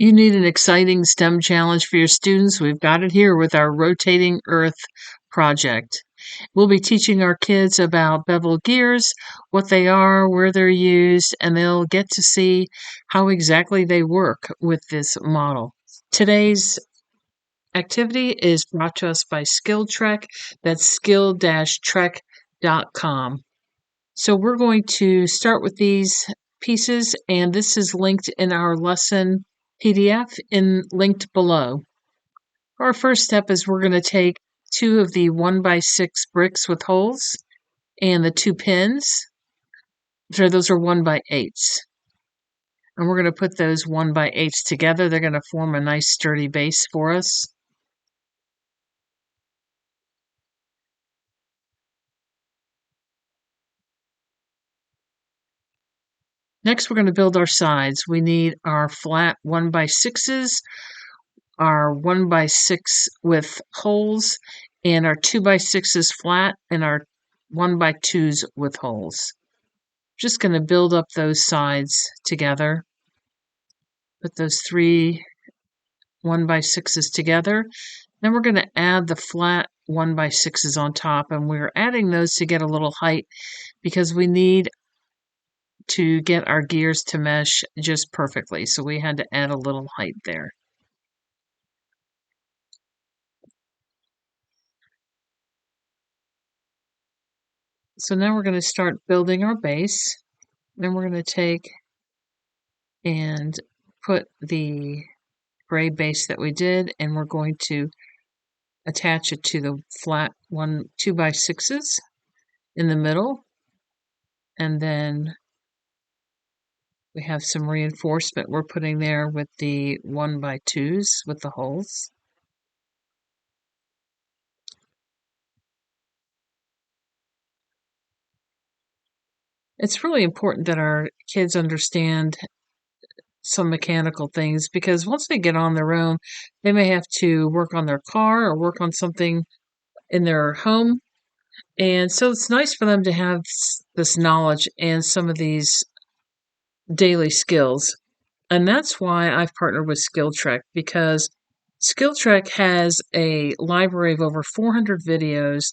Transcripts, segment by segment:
You need an exciting STEM challenge for your students? We've got it here with our Rotating Earth project. We'll be teaching our kids about bevel gears, what they are, where they're used, and they'll get to see how exactly they work with this model. Today's activity is brought to us by SkillTrek. That's skill-trek.com. So we're going to start with these pieces, and this is linked in our lesson PDF linked below. Our first step is we're going to take two of the 1x6 bricks with holes and the two pins. So those are 1x8s. And we're going to put those 1x8s together. They're going to form a nice sturdy base for us. Next, we're going to build our sides. We need our flat 1x6s, our 1x6 with holes, and our 2x6s flat, and our 1x2s with holes. Just going to build up those sides together. Put those three 1x6s together. Then we're going to add the flat 1x6s on top, and we're adding those to get a little height because we need to get our gears to mesh just perfectly. So we had to add a little height there. So now we're going to start building our base. Then we're going to take and put the gray base that we did, and we're going to attach it to the flat 2x6s in the middle. And then we have some reinforcement we're putting there with the 1x2s with the holes. It's really important that our kids understand some mechanical things because once they get on their own, they may have to work on their car or work on something in their home. And so it's nice for them to have this knowledge and some of these daily skills. And that's why I've partnered with SkillTrek because SkillTrek has a library of over 400 videos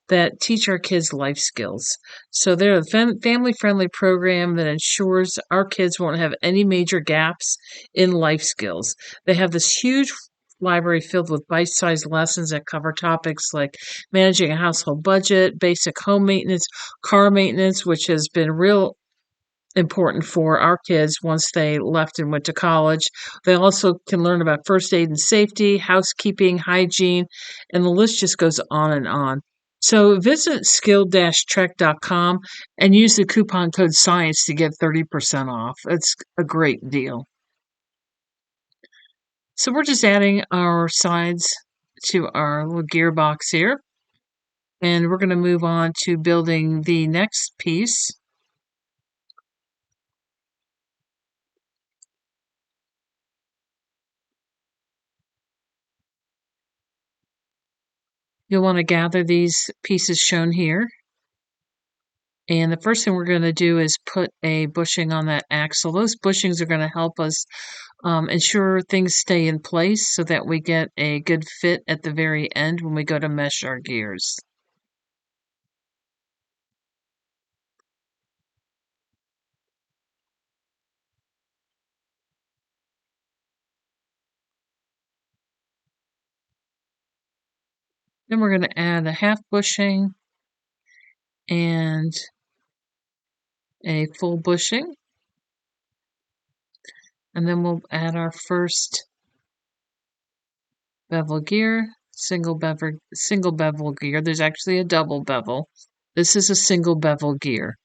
that teach our kids life skills. So they're a family-friendly program that ensures our kids won't have any major gaps in life skills. They have this huge library filled with bite-sized lessons that cover topics like managing a household budget, basic home maintenance, car maintenance, which has been real important for our kids once they left and went to college. They also can learn about first aid and safety, housekeeping, hygiene, and the list just goes on and on. So visit skill-trek.com and use the coupon code SCIENCE to get 30% off. It's a great deal. So we're just adding our sides to our little gearbox here. And we're going to move on to building the next piece. You'll want to gather these pieces shown here. And the first thing we're going to do is put a bushing on that axle. Those bushings are going to help us ensure things stay in place so that we get a good fit at the very end when we go to mesh our gears. Then we're going to add a half bushing and a full bushing. And then we'll add our first bevel gear, single bevel gear. There's actually a double bevel. This is a single bevel gear.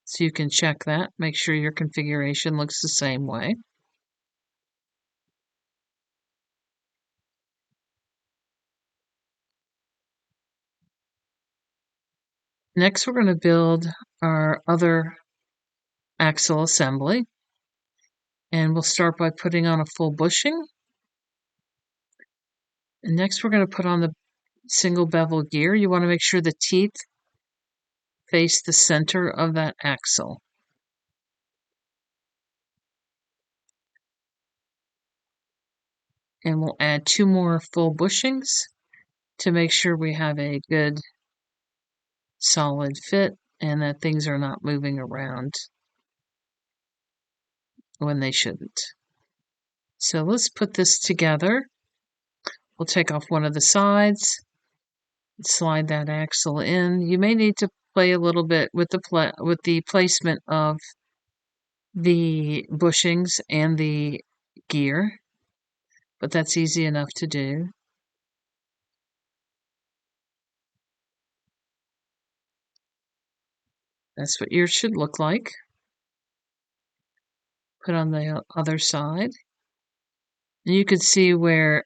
So you can check that, make sure your configuration looks the same way. Next, we're going to build our other axle assembly. And we'll start by putting on a full bushing. And next, we're going to put on the single bevel gear. You want to make sure the teeth face the center of that axle. And we'll add 2 more full bushings to make sure we have a good solid fit and that things are not moving around when they shouldn't. So let's put this together. We'll take off one of the sides, slide that axle in. You may need to play a little bit with the placement of the bushings and the gear, but that's easy enough to do. That's what yours should look like. Put on the other side. And you can see where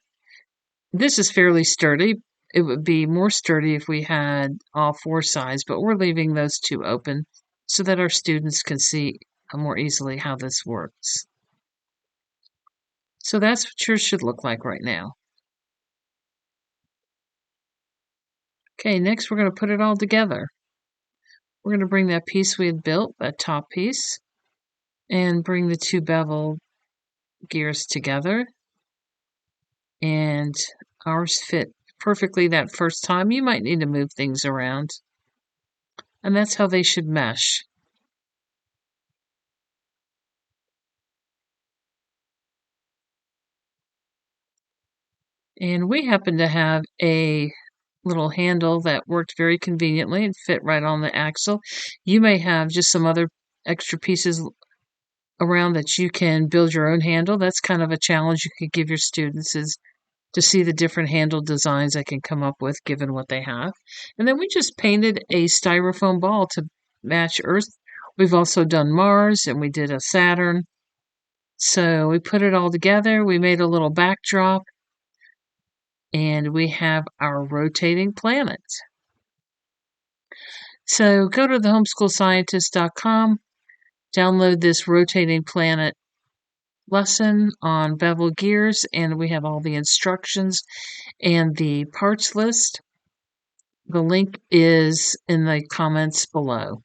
this is fairly sturdy. It would be more sturdy if we had all 4 sides, but we're leaving those 2 open so that our students can see more easily how this works. So that's what yours should look like right now. Okay, next we're going to put it all together. We're going to bring that piece we had built, that top piece, and bring the 2 bevel gears together. And ours fit perfectly that first time. You might need to move things around. And that's how they should mesh. And we happen to have a little handle that worked very conveniently and fit right on the axle. You may have just some other extra pieces around that you can build your own handle. That's kind of a challenge you could give your students, is to see the different handle designs I can come up with given what they have. And then we just painted a styrofoam ball to match Earth. We've also done Mars and we did a Saturn. So we put it all together. We made a little backdrop and we have our rotating planet. So go to thehomeschoolscientist.com, download this rotating planet lesson on bevel gears, and we have all the instructions and the parts list. The link is in the comments below.